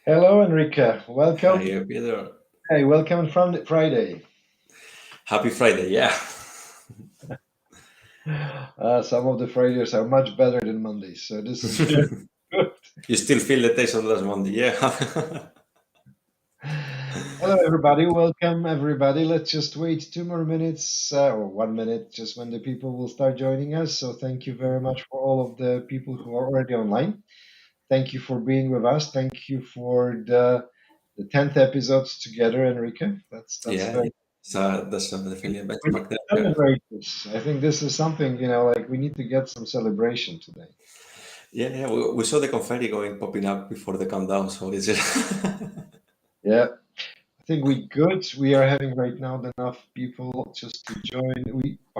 Hello, Enrique. Welcome. Hi, Peter. Hey, welcome from Friday. Happy Friday. Yeah. Some of the Fridays are much better than Mondays, so this is good. You still feel the taste of last Monday. Yeah. Hello, everybody. Welcome, everybody. Let's just wait 2 more minutes or 1 minute, just when the people will start joining us. So, thank you very much for all of the people who are already online. Thank you for being with us. Thank you for the 10th episodes together, Enrique. That's Yeah. very. So that's definitely a We need benchmark to there. Yeah. celebrate this. I think this is something, like we need to get some celebration today. Yeah. Yeah. We saw the confetti popping up before the countdown. So this is. Yeah, I think we good. We are having right now enough people just to join.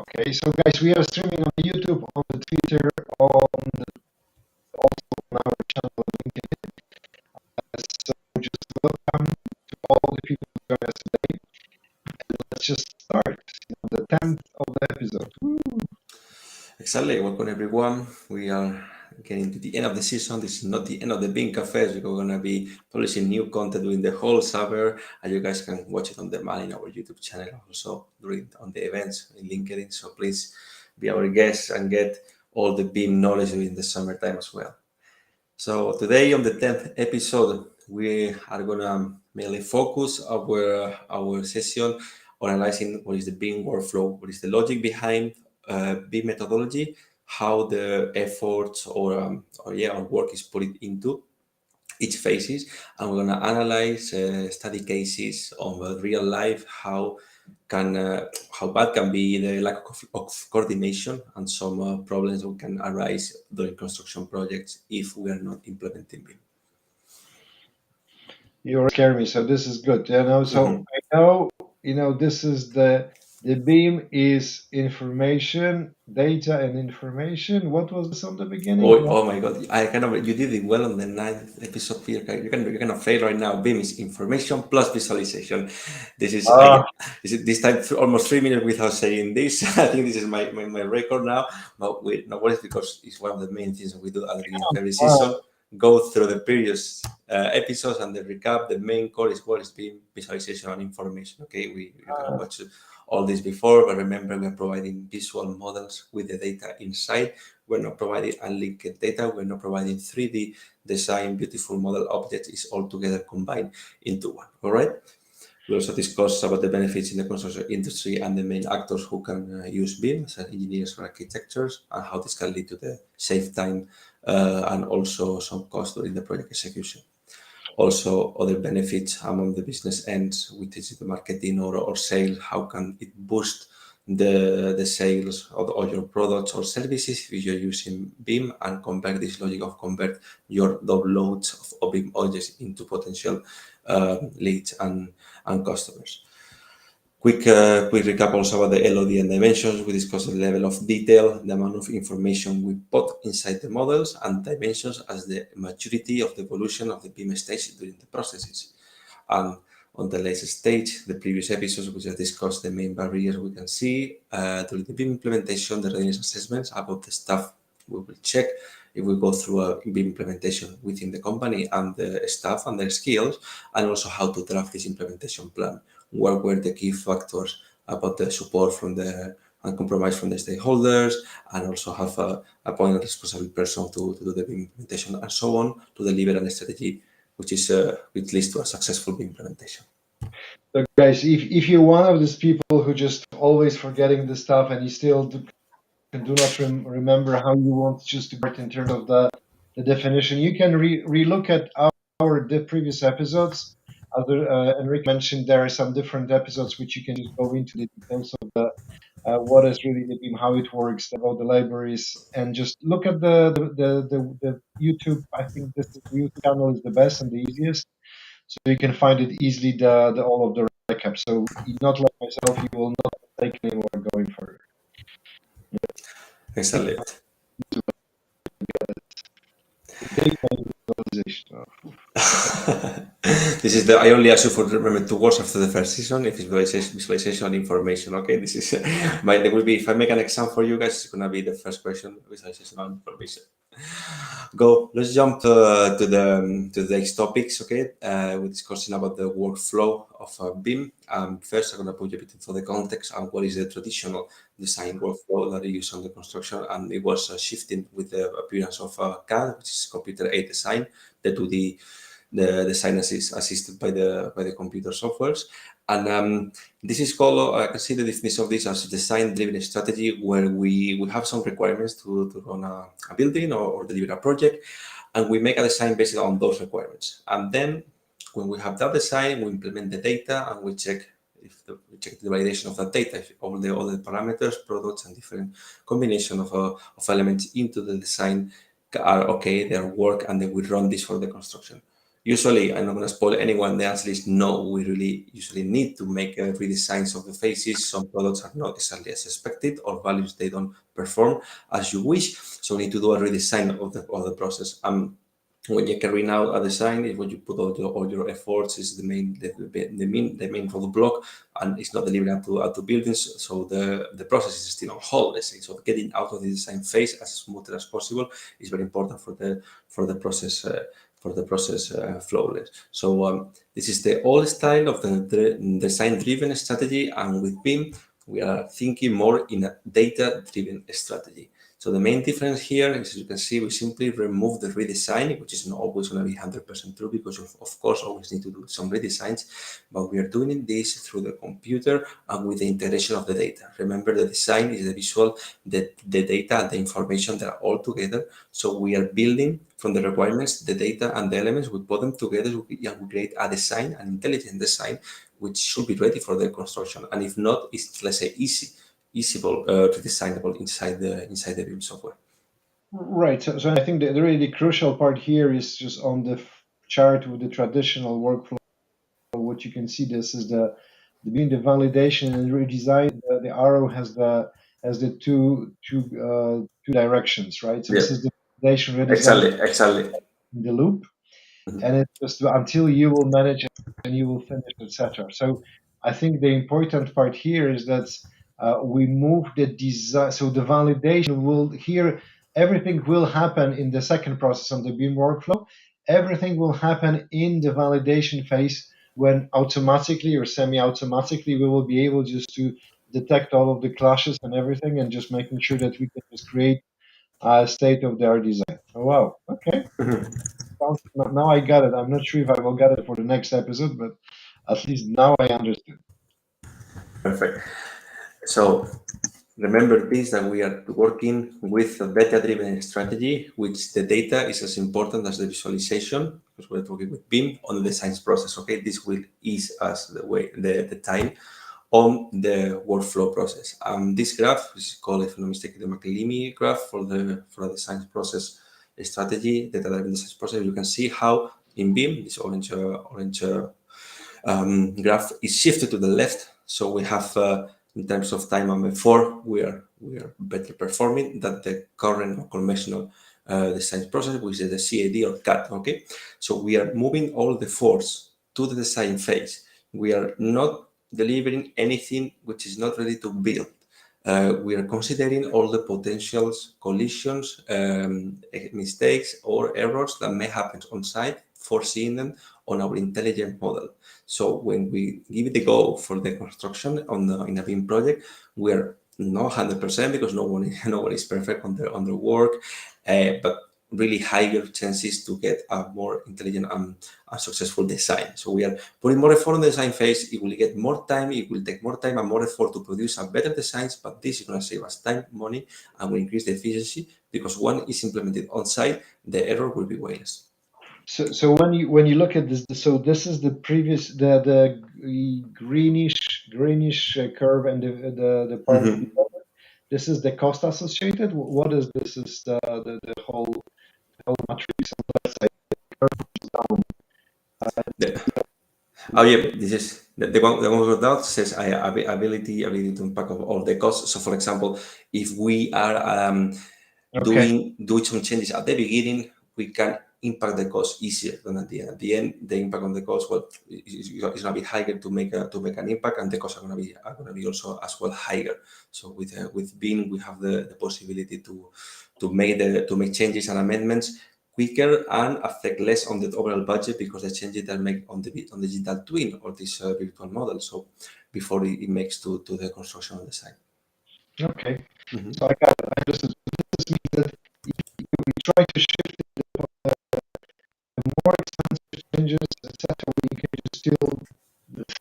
Okay, so guys, we are streaming on YouTube, on the Twitter, also on our channel LinkedIn. So just welcome to all the people who join us today. Let's just start. The 10th of the episode. Exactly. Welcome, everyone. We are getting to the end of the season. This is not the end of the BIM Cafe. We're going to be publishing new content during the whole summer, and you guys can watch it on demand in our YouTube channel, also during on the events in LinkedIn. So please be our guests and get all the BIM knowledge during the summertime as well. So today on the 10th episode, we are gonna mainly focus our session on analyzing what is the BIM workflow, what is the logic behind BIM methodology, how the efforts or work is put into each phases, and we're gonna analyze study cases on real life, how bad can be the lack of coordination and some problems that can arise during construction projects if we are not implementing BIM. You scare me, so this is good. So Mhm. I know, this is the beam is information, data and information. What was this on the beginning? Oh my God! You did it well on the ninth episode. Here. You cannot fail right now. BIM is information plus visualization. This is Ah, this time almost 3 minutes without saying this. I think this is my record now. But no worries, because it's one of the main things that we do at the beginning of every wow. season. Go through the previous episodes and the recap. The main core is what is BIM visualization and information. Okay, you can watch all this before, but remember, we're providing visual models with the data inside. We're not providing unlinked data. We're not providing 3D design, beautiful model objects. It's all together combined into one. All right. We also discuss about the benefits in the construction industry and the main actors who can use BIM, as engineers or architects, and how this can lead to the save time and also some cost during the project execution. Also, other benefits among the business ends, which is the marketing or sales. How can it boost the sales of all your products or services if you're using BIM, and convert this logic of convert your downloads of BIM objects into potential leads and customers. Quick recap also about the LOD and dimensions. We discussed the level of detail, the amount of information we put inside the models, and dimensions as the maturity of the evolution of the BIM stage during the processes. And on the latest stage, the previous episodes, we just discussed the main barriers we can see during the BIM implementation, the readiness assessments about the staff. We will check if we go through a BIM implementation within the company and the staff and their skills, and also how to draft this implementation plan. What were the key factors about the support from the and compromise from the stakeholders, and also have a point of responsible person to do the BIM implementation and so on to deliver a strategy which leads to a successful BIM implementation. So guys, if you're one of these people who just always forgetting the stuff and you still do not remember how you want just to work in terms of the definition, you can relook at the previous episodes. Other Enrique mentioned there are some different episodes which you can just go into the details of what is really the BIM, how it works, about the libraries, and just look at the YouTube. I think this YouTube channel is the best and the easiest, so you can find it easily the all of the recap. So not like myself, you will not take anymore going further. Exactly. Data visualization. This is the I only ask you for remember 2 words after the first season. If it's visualization and information, okay. This is there will be, if I make an exam for you guys, it's gonna be the first question, visualization and information. Go. Let's jump to the next topics. Okay, we're discussing about the workflow of BIM. First, I'm gonna put you a bit into the context and what is the traditional design workflow that is used on the construction, and it was shifting with the appearance of CAD, which is computer aided design, the 2D, the design assisted by the computer softwares. And this is called, I can see the definition of this as design-driven strategy, where we have some requirements to run a building or deliver a project, and we make a design based on those requirements. And then when we have that design, we implement the data and we check we check the validation of that data, if all the other parameters, products, and different combination of elements into the design are okay, they work, and then we run this for the construction. Usually, I'm not going to spoil anyone. The answer is no. We really usually need to make redesigns of the faces. Some products are not exactly as expected, or values they don't perform as you wish. So we need to do a redesign of the process. When you're carrying out a design, is when you put all your efforts is the main roadblock, and it's not delivering up to buildings. So the process is still on hold. Let's say so. Getting out of the design phase as smoothly as possible is very important for the process. Flawless. So this is the old style of the design-driven strategy, and with BIM, we are thinking more in a data-driven strategy. So the main difference here is, as you can see, we simply remove the redesign, which is not always going to be 100% true because of course always need to do some redesigns, but we are doing this through the computer and with the integration of the data. Remember, the design is the visual, the data and the information that are all together. So we are building from the requirements, the data and the elements, we put them together, we create a design, an intelligent design, which should be ready for the construction. And if not, it's, let's say, easyable, redesignable inside the BIM software. Right. So I think the really crucial part here is just on the chart with the traditional workflow. What you can see, this is the validation and redesign. The arrow has the two directions, right? So Yeah, this is the validation redesign exactly. in the loop, and it's just until you will manage it and you will finish, etc. So I think the important part here is that we move the design. So the validation will here, everything will happen in the second process on the BIM workflow. Everything will happen in the validation phase when automatically or semi-automatically we will be able just to detect all of the clashes and everything, and just making sure that we can just create a state-of-the-art design. Oh wow, okay. Now I got it. I'm not sure if I will get it for the next episode, but at least now I understood. Perfect. So remember this, that we are working with a data-driven strategy, which the data is as important as the visualization, because we're talking with BIM on the design process. Okay, this will ease us the time on the workflow process. This graph is called, if I'm not mistaken, the McLeamy graph for the design process strategy, data-driven design process. You can see how in BIM this orange graph is shifted to the left. So we have, in terms of time and before, we are better performing than the current or conventional design process, which is the CAD or CAD. Okay, so we are moving all the force to the design phase. We are not delivering anything which is not ready to build. We are considering all the potentials, collisions, mistakes, or errors that may happen on site, foreseeing them on our intelligent model. So when we give it a go for the construction in a BIM project, we are not 100% because no one is perfect on their work, but really higher chances to get a more intelligent and successful design. So we are putting more effort on the design phase. It will get more time. It will take more time and more effort to produce a better designs, but this is going to save us time, money, and will increase the efficiency because one is implemented on site, the error will be way less. So when you look at this, so this is the previous the greenish curve, and the part Mm-hmm. below it. This is the cost associated. What is this? Is the whole matrix? Let's say down. Oh yeah, this is the one without says ability to impact of all the costs. So for example, if we are Okay. doing some changes at the beginning, we can impact the cost easier than at the end. At the end, the impact on the cost, well, is going to be higher to make an impact, and the costs are going to be also as well higher. So with BIM, we have the possibility to make changes and amendments quicker and affect less on the overall budget, because the changes are made on the digital twin or this virtual model. So before it makes to the construction on the site. Okay. Mhm. So I got it. I understood. This means that we try to shift the more expensive changes, etc. You can just still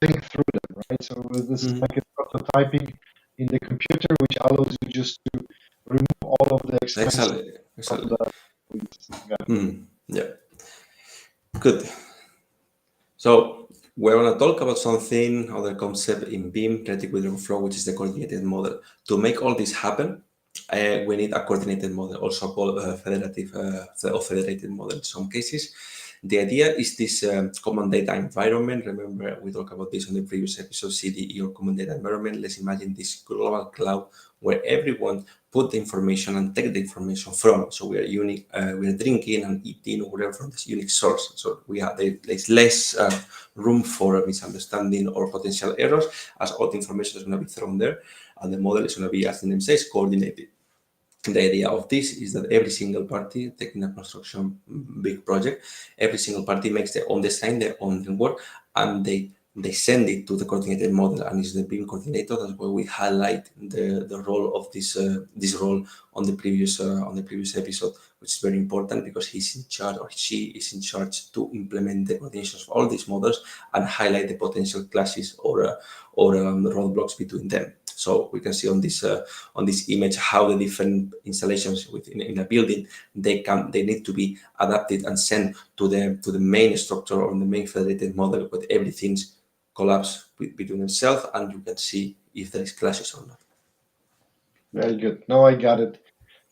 think through them, right? So this is like a prototyping in the computer, which allows you just to remove all of the expenses Exactly. from Exactly. the. Got it. Yeah. Good. So we're going to talk about something, other concept in BIM, Creative Withdrawal Flow, which is the coordinated model. To make all this happen, we need a coordinated model, also called federative or federated model in some cases. The idea is this common data environment. Remember, we talked about this on the previous episode, CDE or common data environment. Let's imagine this global cloud where everyone put the information and take the information from. So we are unique, we are drinking and eating or whatever from this unique source. So there's less room for misunderstanding or potential errors, as all the information is going to be thrown there, and the model is going to be, as the name says, coordinated. The idea of this is that every single party taking a construction big project, every single party makes their own design, their own work, and they send it to the coordinated model, and it's the BIM coordinator. That's why we highlight the role of this role on the previous episode, which is very important because he's in charge, or she is in charge, to implement the coordinations of all these models and highlight the potential clashes or roadblocks between them. So we can see on this image how the different installations in a building they need to be adapted and sent to the main structure or the main federated model, where everything's collapse between themselves, and you can see if there is clashes or not. Very good. Now I got it.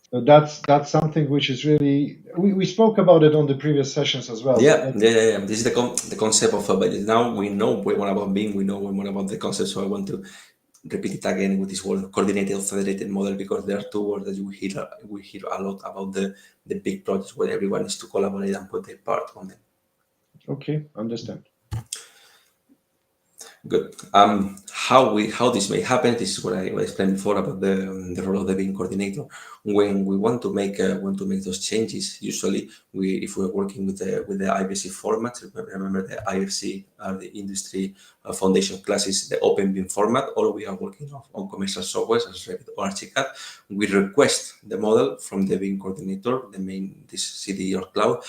So that's something which is really we spoke about it on the previous sessions as well. So Yeah. This is the concept of a budget. Now we know way more about BIM, we know way more about the concept. So I want to repeat it again with this word coordinated or federated model, because there are two words that we hear a lot about the big projects where everyone needs to collaborate and put their part on them. okay, understand. Good. How this may happen? This is what I explained before about the role of the BIM coordinator. When we want to make those changes, usually if we're working with the IFC format, remember the IFC are the industry foundation classes, the open BIM format, or we are working on commercial software as Revit or Archicad. We request the model from the BIM coordinator, this CD or cloud.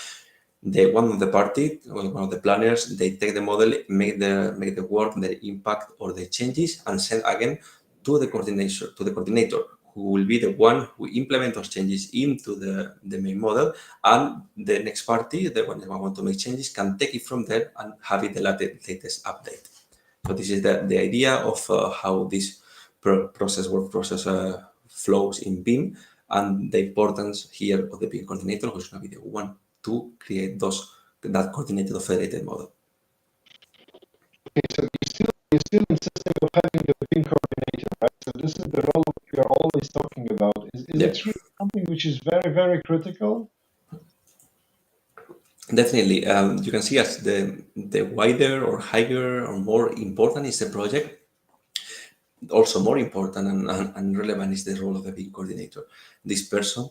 One of the planners, they take the model, make the work, the impact or the changes, and send again to the coordinator, who will be the one who implement those changes into the main model, and the next party, the one that want to make changes, can take it from there and have it the latest update. So this is the idea of how this process flows in BIM, and the importance here of the BIM coordinator, who's going to be the one to create that coordinated or federated model. Okay, so you're still insisting of having the BIM coordinator, right? So this is the role you're always talking about. Is Yeah, it really something which is very, very critical? definitely. You can see as the wider or higher or more important is the project, also more important and relevant is the role of the BIM coordinator. This person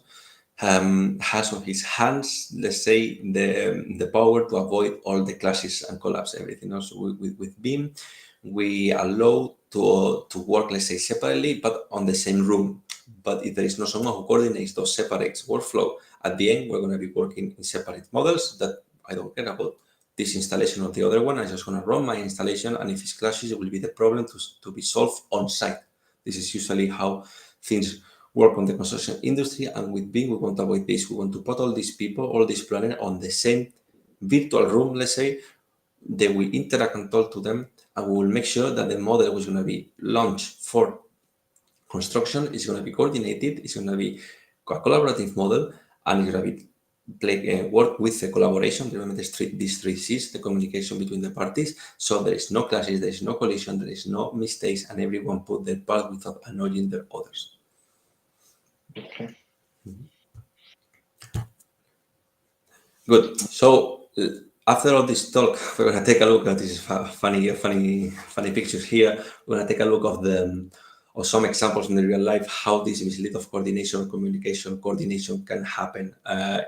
has on his hands, let's say, the power to avoid all the clashes and collapse everything. Also with BIM, we allow to work, let's say, separately, but on the same room. But if there is no someone who coordinates those separate workflow, at the end, we're going to be working in separate models that I don't care about this installation or the other one. I'm just going to run my installation, and if it clashes, it will be the problem to be solved on site. This is usually how things work on the construction industry, and with BIM, we want to avoid this. We want to put all these people, all these planners on the same virtual room, let's say. They will interact and talk to them, and we will make sure that the model was going to be launched for construction is going to be coordinated, it's going to be a collaborative model, and it's going to be work with the collaboration. Remember these three C's, the communication between the parties. So there is no clashes, there is no collision, there is no mistakes, and everyone put their part without annoying the others. Okay. Good. So after all this talk, we're gonna take a look at this funny pictures here. We're gonna take a look of the of some examples in the real life how this mislead of coordination, communication, coordination can happen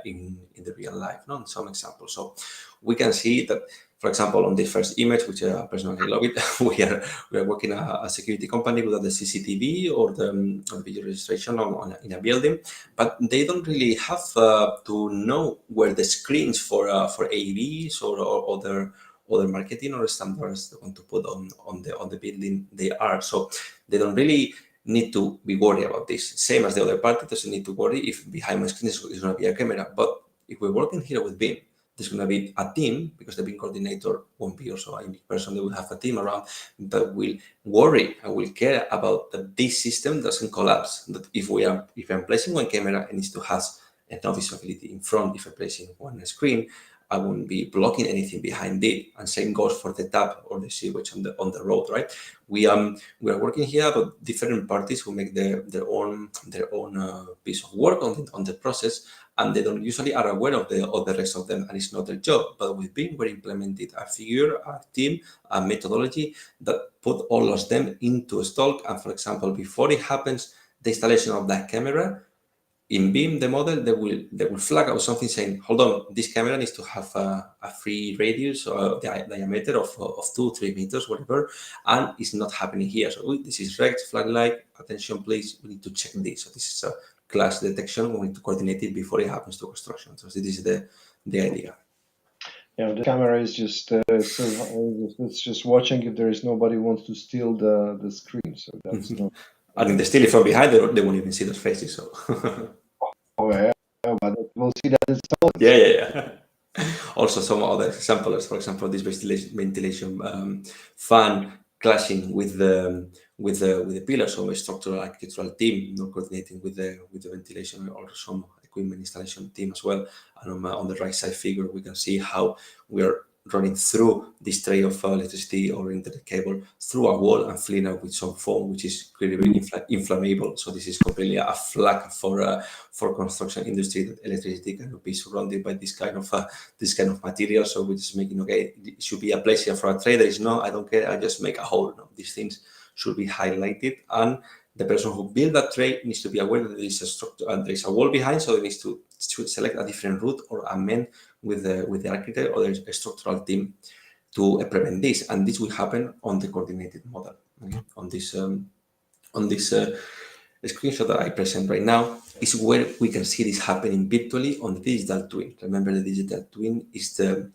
in the real life. No, some examples. So we can see that, for example, on this first image, which I personally love it, we are working a security company without the CCTV or the video registration in a building, but they don't really have to know where the screens for AVs or other marketing or standards they want to put on the building they are. So they don't really need to be worried about this. Same as the other party doesn't need to worry if behind my screen is going to be a camera. But if we're working here with BIM, there's going to be a team, because the BIM coordinator won't be also a unique person. They will have a team around that will worry and will care about that this system doesn't collapse. That if I'm placing one camera, it needs to have enough visibility in front. If I'm placing one screen, I won't be blocking anything behind it. And same goes for the tap or the sewage on the road, right? We are working here about different parties who make their own piece of work on the process, and they don't usually are aware of the rest of them, and it's not their job. But with BIM, we implemented a figure, a team, a methodology that put all of them into a stock. And for example, before it happens, the installation of that camera in BIM, the model, they will flag out something saying, hold on, this camera needs to have a free radius or diameter of 2-3 meters, whatever, and it's not happening here. So this is red flag light, attention please, we need to check this. So this is a clash detection. We need to coordinate it before it happens to construction. So this is the idea. Yeah, the camera is just it's just watching if there is nobody wants to steal the screen. So that's not. And if they steal it from behind, they won't even see their faces. So Oh yeah, but we'll see that it's all. yeah. Also, some other examples, for example, this ventilation fan clashing with the pillars of a structural architectural team, coordinating with the ventilation or some equipment installation team as well. And on the right side figure, we can see how we are running through this tray of electricity or internet cable through a wall and filling up with some foam, which is really very inflammable. So this is completely a flag for construction industry, that electricity cannot be surrounded by this kind of material. So we're just making, okay, it should be a pleasure for a trader. Is no, I don't care. I just make a hole. No, these things should be highlighted, and the person who built that tray needs to be aware that there is a structure and there is a wall behind, so they need to select a different route or amend with the architect or the structural team to prevent this. And this will happen on the coordinated model. Okay? On this screenshot that I present right now is where we can see this happening virtually on the digital twin. Remember, the digital twin is the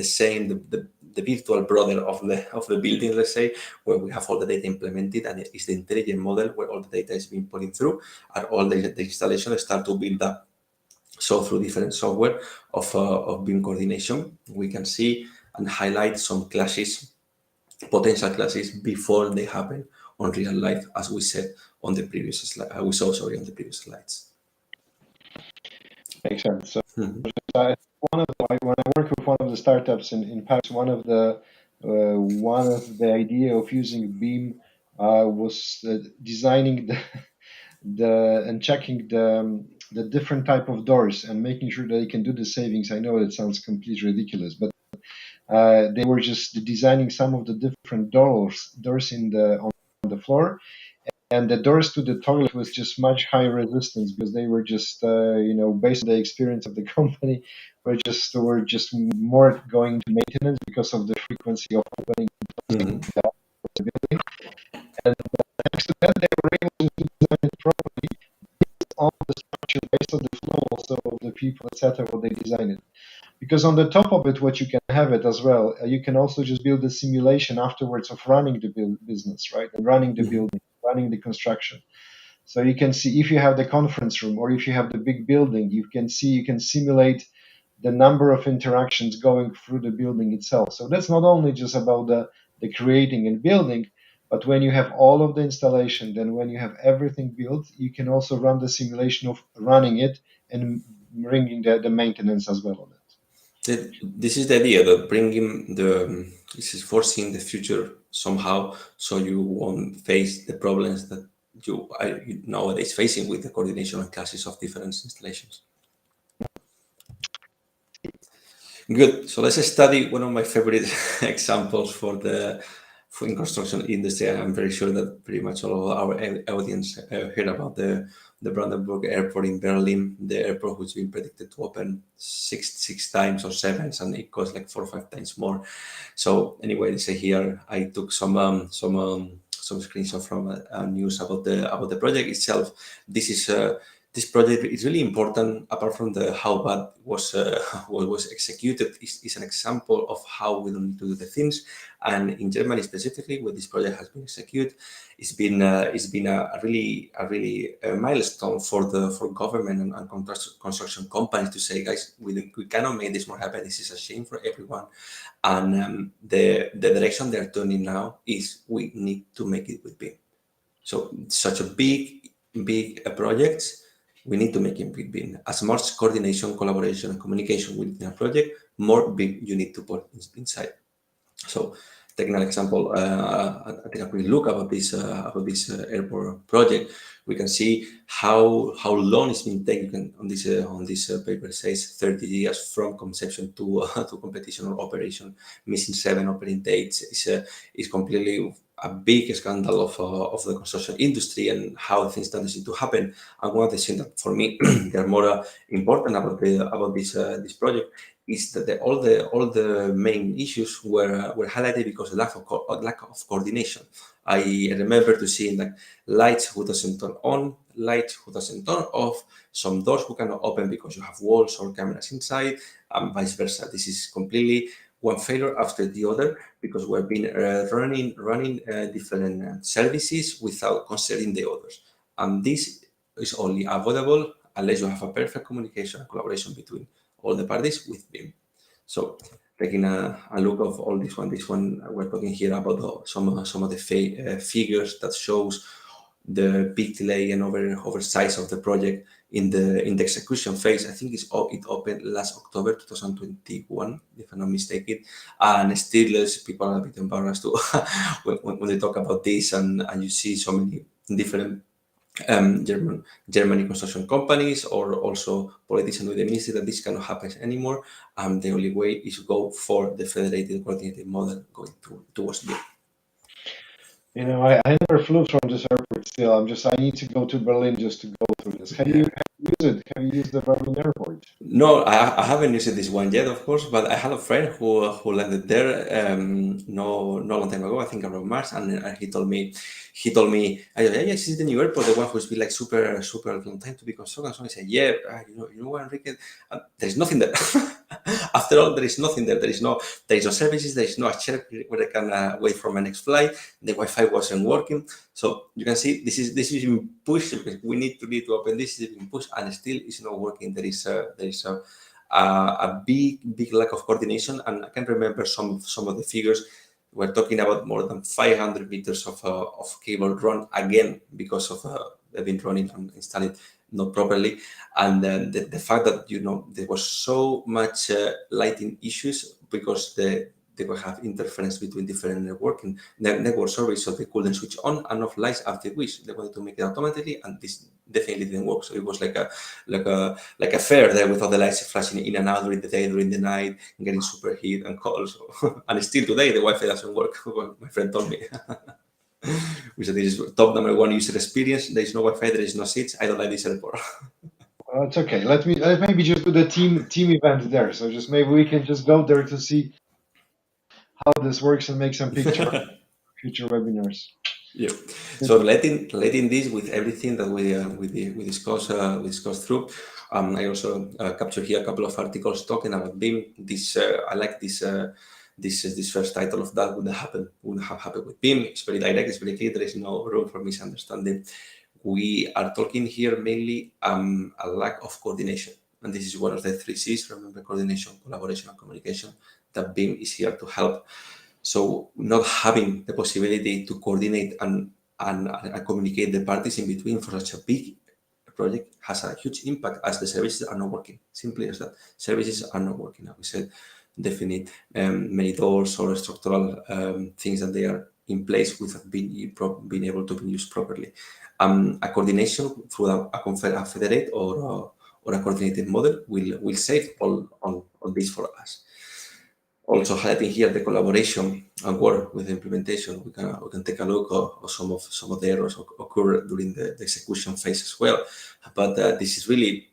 same, the virtual brother of the building, let's say, where we have all the data implemented, and it is the intelligent model where all the data is being put in through, and all the installation start to build up. So through different software of BIM coordination, we can see and highlight some clashes, potential clashes, before they happen on real life, as we said on the previous slide. We saw, sorry, on the previous slides. Makes sense. So Mhm. when I work with one of the startups in Paris, one of the idea of using BIM was designing and checking the different type of doors and making sure that they can do the savings. I know it sounds completely ridiculous, but they were just designing some of the different doors on the floor, and the doors to the toilet was just much higher resistance, because they were just based on the experience of the company, were just more going to maintenance because of the frequency of opening Mhm. the building. And next to that, they were able to design it properly on the structure, based on the flow also of the people, etc., what they designed it. Because on the top of it, what you can have it as well, you can also just build a simulation afterwards of running the business, right? And running the building, running the construction. So you can see, if you have the conference room or if you have the big building, you can simulate the number of interactions going through the building itself. So that's not only just about the creating and building, but when you have all of the installation, then when you have everything built, you can also run the simulation of running it and bringing the maintenance as well on it. This is the idea, that bringing this is foreseeing the future somehow, so you won't face the problems that you are nowadays facing with the coordination and classes of different installations. Good. So let's study one of my favorite examples for in construction industry. I'm very sure that pretty much all of our audience heard about the Brandenburg Airport in Berlin, the airport which been predicted to open six times or seven, and it costs like 4 or 5 times more. So anyway, they say here I took some screenshots from news about the project itself. This is this project is really important. Apart from the how bad was was executed, is an example of how we don't need to do the things. And in Germany specifically, where this project has been executed, it's been a really milestone for government and construction companies to say, guys, we cannot make this more happen. This is a shame for everyone. And the direction they're turning now is we need to make it with BIM. So such a big project, we need to make it with BIM. As much coordination, collaboration, and communication within a project, more BIM you need to put inside. So, taking an example, I take a quick look about this airport project. We can see how long it's been taken on this paper. It says 30 years from conception to to completion or operation, missing 7 operating dates. Is completely a big scandal of the construction industry and how things don't seem to happen. And one of the things that for me they are more important about this project is that all the main issues were highlighted because of lack of coordination. I remember to see like lights who doesn't turn on, lights who doesn't turn off, some doors who cannot open because you have walls or cameras inside, and vice versa. This is completely one failure after the other because we've been running different services without considering the others, and this is only avoidable unless you have a perfect communication and collaboration between all the parties with BIM. So taking a look of all this one we're talking here about some of the figures that shows the big delay and oversize of the project in the execution phase. I think it opened last October 2021, if I'm not mistaken, and still people are a bit embarrassed to when they talk about this, and you see so many different Germany construction companies or also politicians with the ministry that this cannot happen anymore. The only way is to go for the federated coordinated model going towards BIM. You know, I never flew from this airport still. I need to go to Berlin just to go through this. Have you used it? Have you used the Berlin airport? No, I haven't used this one yet, of course, but I had a friend who landed there no long time ago, I think around March, and he told me, I said, yeah, this is the new airport, the one who's been like super long time to be constructed. So I said, yeah, you know what, Enrique, there is nothing there. After all, there is nothing there. There is no services. There is no chair where I can wait for my next flight. The Wi-Fi wasn't working. So you can see this is being pushed. We need to open this. Is being pushed, and still it's not working. There is a big lack of coordination, and I can remember some of the figures. We're talking about more than 500 meters of cable run again because of they've been running and installing not properly, and then the fact that there was so much lighting issues because they will have interference between different network services, so they couldn't switch on and off lights after they wish. They wanted to make it automatically, and this definitely didn't work. So it was like a fair there with all the lights flashing in and out during the day, during the night, and getting super heat and cold. So, and still today the Wi-Fi doesn't work. My friend told me. We said this is top number one user experience. There is no Wi-Fi, there is no seats. I don't like this airport. Well, it's okay. Let's maybe just do the team event there. So just maybe we can just go there to see how this works and make some picture future webinars. Yeah. So letting this with everything that we discussed through. I also captured here a couple of articles talking about BIM. This I like this. This first title of that wouldn't have happened with BIM. It's very direct. It's very clear. There is no room for misunderstanding. We are talking here mainly a lack of coordination, and this is one of the 3 C's. Remember, coordination, collaboration, and communication. That BIM is here to help. So not having the possibility to coordinate and communicate the parties in between for such a big project has a huge impact as the services are not working. Simply as that. Services are not working. As we said, definite many doors or structural things that they are in place without being able to be used properly. A coordination through a federated or a coordinated model will save all this for us. Also highlighting here the collaboration and work with the implementation. We can take a look at some of the errors occur during the execution phase as well. But this is really,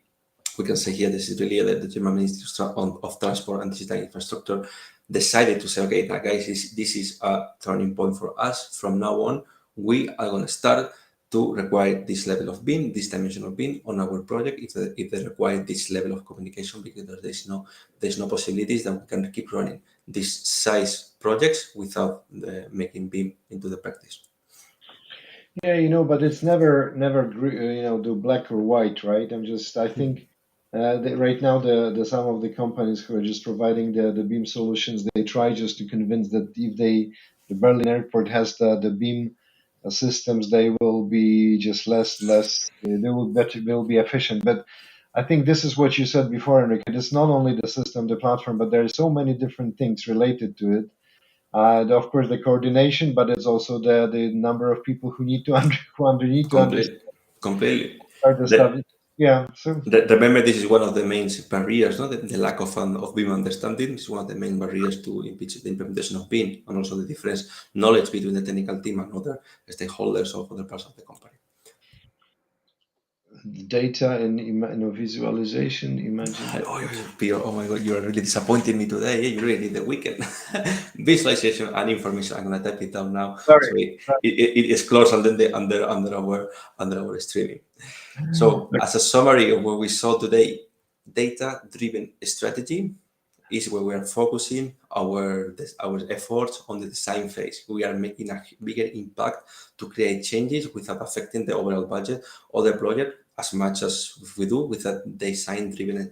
we can say here, this is really the German Ministry of Transport and Digital Infrastructure decided to say, okay, now guys, this is a turning point for us. From now on, we are going to start to require this level of BIM, this dimension of BIM on our project if they require this level of communication, because there's no possibilities that we can keep running these size projects without making BIM into the practice. Yeah, but it's never do black or white, right? I think that right now the some of the companies who are just providing the beam solutions, they try just to convince that if the Berlin airport has the beam systems, they will be just less they will be efficient. But I think this is what you said before, Enrique. It's not only the system, the platform, but there are so many different things related to it. Of course, the coordination, but it's also the number of people who need to need to understand Completely, completely. the stuff. Yeah. So Remember, this is one of the main barriers, no? The lack of BIM understanding is one of the main barriers to impeach the implementation of BIM, and also the difference knowledge between the technical team and other stakeholders of other parts of the company. data and visualization. Imagine that. Oh, Pio, oh my God, you are really disappointing me today. Yeah, you really need the weekend. Visualization and information. I'm gonna type it down now, Sorry. so it is closed under our streaming. So, as a summary of what we saw today, data-driven strategy is where we are focusing our efforts on the design phase. We are making a bigger impact to create changes without affecting the overall budget of the project as much as we do with a design-driven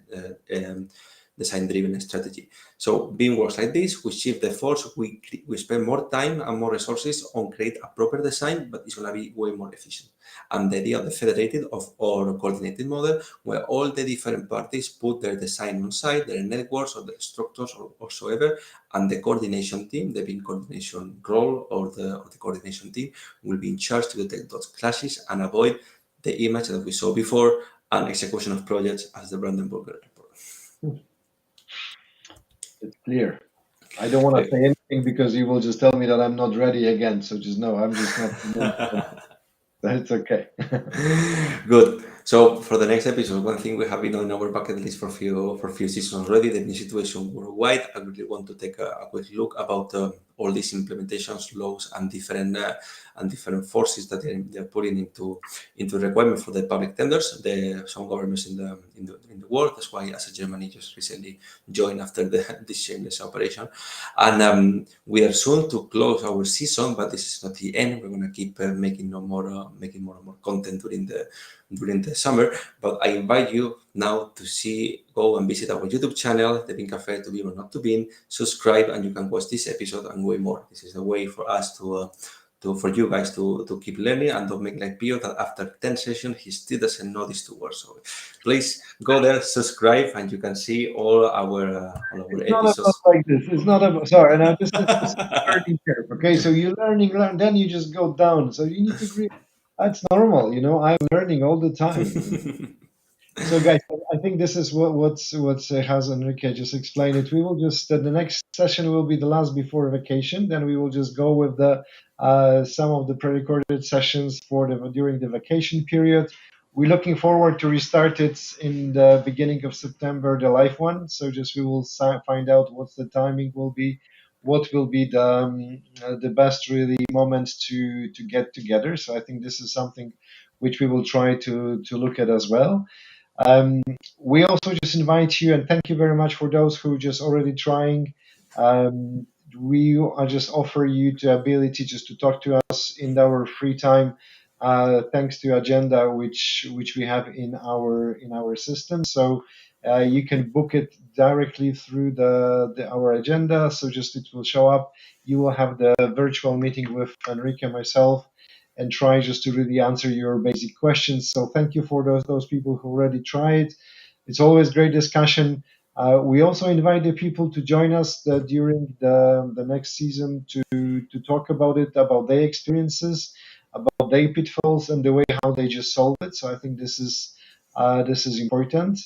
strategy. So BIM works like this: we shift the efforts, we spend more time and more resources on create a proper design, but it's gonna be way more efficient. And the idea of the federated or coordinated model, where all the different parties put their design on site, their networks or their structures or whatsoever, and the coordination team, the BIM coordination role or the coordination team will be in charge to detect those clashes and avoid the image that we saw before and execution of projects as the Brandenburger report. It's clear. I don't want to say anything because you will just tell me that I'm not ready again. So just know I'm just not. That's okay. Good. So for the next episode, one thing we have been on our bucket list for few seasons already, the new situation worldwide. I really want to take a quick look about all these implementations, laws, and different forces that they're putting into requirement for the public tenders. Some governments in the world. That's why, as a Germany, just recently joined after this shameless operation, and we are soon to close our season, but this is not the end. We're gonna keep making more and more content during the summer. But I invite you now to go and visit our YouTube channel, the BIM Cafe, to be or not to be, subscribe, and you can watch this episode and way more. This is the way for us for you guys to keep learning and don't make like Pio that after 10 sessions he still doesn't know these two words. So please go there, subscribe, and you can see all our It's not about episodes. like this. It's not about. Sorry, now this is learning curve. Okay, so you learn, then you just go down. So you need to agree. That's normal. I'm learning all the time. So, guys, I think this is what's has Enrique just explained it. We will just the next session will be the last before vacation. Then we will just go with the some of the pre-recorded sessions for the during the vacation period. We're looking forward to restart it in the beginning of September, the live one. So just we will find out what the timing will be, what will be the best really moment to get together. So I think this is something which we will try to look at as well. Um, we also just invite you and thank you very much for those who just already trying. We are just offer you the ability just to talk to us in our free time, thanks to agenda which we have in our system. So you can book it directly through our agenda. So just it will show up. You will have the virtual meeting with Enrique and myself and try just to really answer your basic questions. So thank you for those people who already tried. It's always great discussion. We also invite the people to join us during the next season to talk about it, about their experiences, about their pitfalls, and the way how they just solve it. So I think this is important.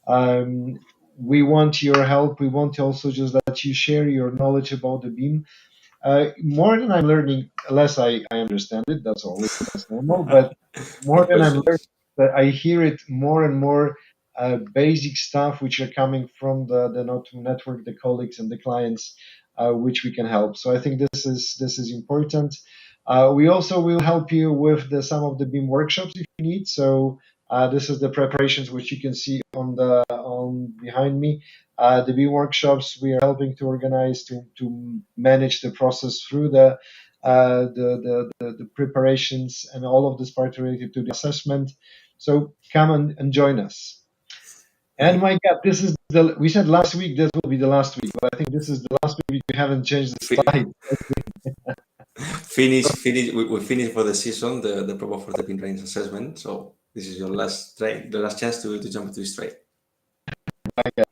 Um, we want your help. We want also just that you share your knowledge about the BIM. More than I'm learning, less I understand it. That's normal. But more Good than I'm learning, questions. that I hear it more and more basic stuff which are coming from the network, the colleagues and the clients, which we can help. So I think this is important. We also will help you with some of the BIM workshops if you need. So this is the preparations which you can see on behind me. The BIM workshops we are helping to organize to manage the process through the preparations and all of this part related to the assessment. So come and join us. And my God, this is we said last week this will be the last week, but I think this is the last week we haven't changed the Fi- slide. finish. We finish for the season the proper for the pin range assessment. So this is your last train, the last chance to jump into this trade. My God,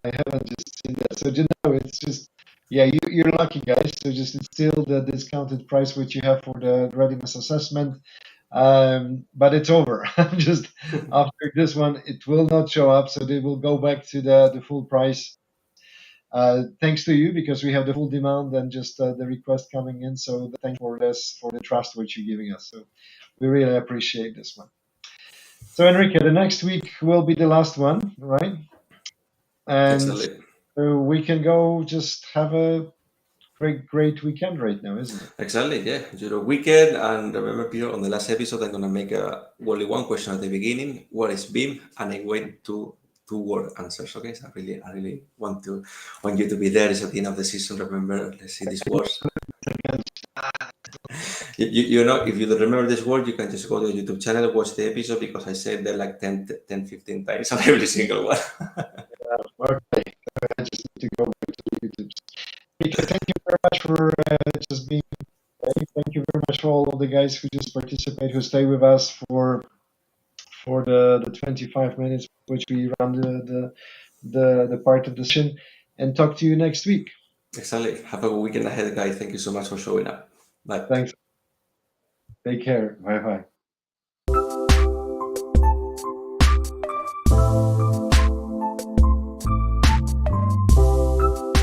I haven't just seen that. So you know, it's just yeah, you're lucky guys. So just it's still the discounted price which you have for the readiness assessment. But it's over. Just after this one, it will not show up, so they will go back to the full price. Thanks to you because we have the full demand and just the request coming in. So thank you for this for the trust which you're giving us. So we really appreciate this one. So Enrique, the next week will be the last one, right? And Exactly. so we can go just have a great weekend right now, isn't it? Exactly, yeah. Euro weekend, and remember, Peter, on the last episode, I'm gonna make only one question at the beginning: what is BIM? And I went to two-word answers. Okay, so I really want you to be there. It's at the end of the season. Remember, let's see these words. You know, if you don't remember this word, you can just go to the YouTube channel, watch the episode because I said that like 10, 15 times on every single one. Okay, I just need to go back to YouTube. Because thank you very much for just being. Thank you very much for all of the guys who just participate, who stay with us for the 25 minutes which we run the part of the session, and talk to you next week. Exactly. Have a good weekend ahead, guys. Thank you so much for showing up. Bye. Thanks. Take care. Bye bye.